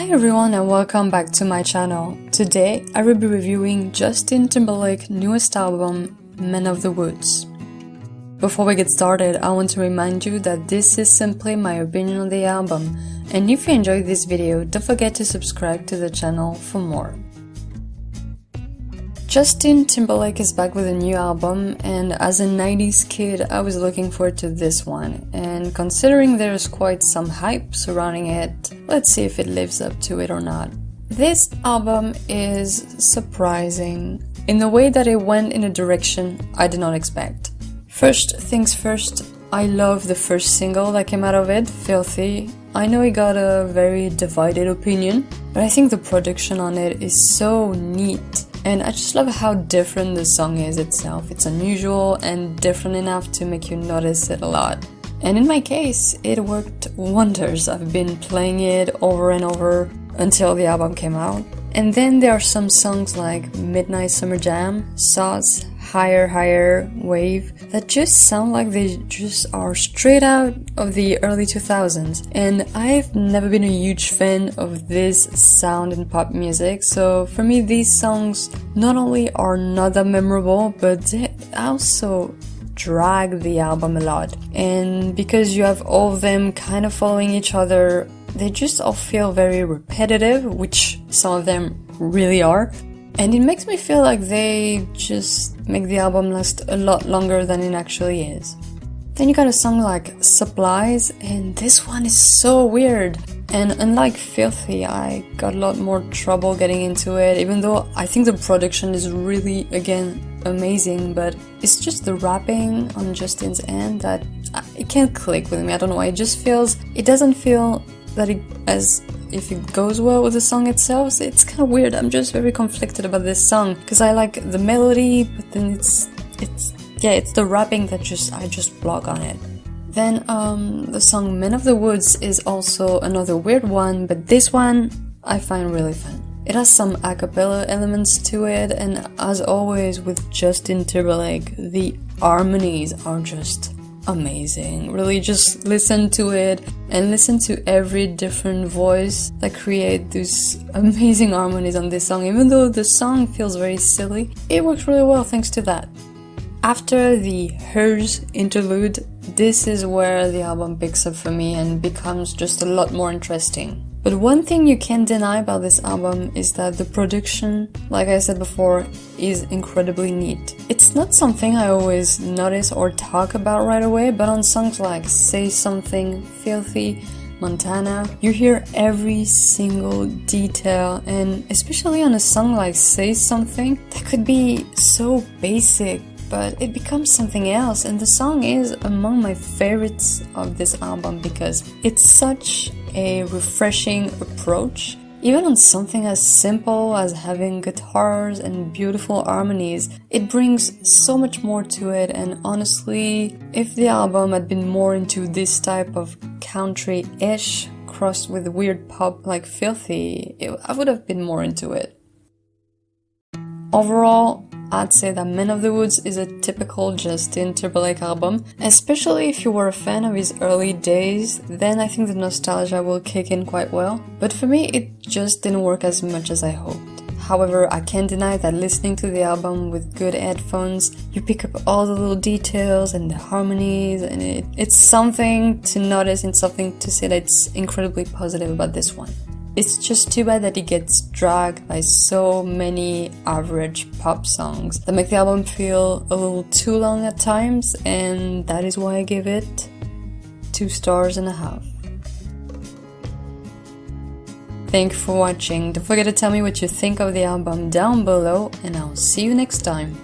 Hi everyone and welcome back to my channel. Today I will be reviewing Justin Timberlake's newest album, Man of the Woods. Before we get started, I want to remind you that this is simply my opinion on the album, and if you enjoyed this video, don't forget to subscribe to the channel for more. Justin Timberlake is back with a new album, and as a 90s kid I was looking forward to this one, and considering there's quite some hype surrounding it, let's see if it lives up to it or not. This album is surprising in the way that it went in a direction I did not expect. First things first, I love the first single that came out of it, Filthy. I know it got a very divided opinion, but I think the production on it is so neat. And I just love how different the song is itself. It's unusual and different enough to make you notice it a lot. And in my case, it worked wonders. I've been playing it over and over until the album came out. And then there are some songs like Midnight Summer Jam, Sauce, Higher, Higher, Wave, that just sound like they just are straight out of the early 2000s. And I've never been a huge fan of this sound in pop music, so for me these songs not only are not that memorable, but they also drag the album a lot. And because you have all of them kind of following each other, they just all feel very repetitive, which some of them really are. And it makes me feel like they just make the album last a lot longer than it actually is. Then you got a song like Supplies, and this one is so weird. And unlike Filthy, I got a lot more trouble getting into it, even though I think the production is really, again, amazing, but it's just the rapping on Justin's end that it can't click with me. I don't know, it doesn't feel that it as if it goes well with the song itself. So it's kind of weird. I'm just very conflicted about this song because I like the melody, but then it's the rapping that I just block on it. Then the song Man of the Woods is also another weird one, but this one I find really fun. It has some a cappella elements to it, and as always with Justin Timberlake, the harmonies are just amazing. Really just listen to it and listen to every different voice that create these amazing harmonies on this song. Even though the song feels very silly, it works really well thanks to that. After the Hers interlude, this is where the album picks up for me and becomes just a lot more interesting. But one thing you can't deny about this album is that the production, like I said before, is incredibly neat. It's not something I always notice or talk about right away, but on songs like Say Something, Filthy, Montana, you hear every single detail, and especially on a song like Say Something, that could be so basic, but it becomes something else, and the song is among my favorites of this album because it's such a refreshing approach. Even on something as simple as having guitars and beautiful harmonies, it brings so much more to it. And honestly, if the album had been more into this type of country-ish crossed with weird pop like Filthy, I would have been more into it. Overall, I'd say that Man of the Woods is a typical Justin Timberlake album, especially if you were a fan of his early days. Then I think the nostalgia will kick in quite well, but for me it just didn't work as much as I hoped. However, I can't deny that listening to the album with good headphones, you pick up all the little details and the harmonies, and it's something to notice and something to say that's incredibly positive about this one. It's just too bad that it gets dragged by so many average pop songs that make the album feel a little too long at times, and that is why I give it 2.5 stars. Thank you for watching. Don't forget to tell me what you think of the album down below, and I'll see you next time.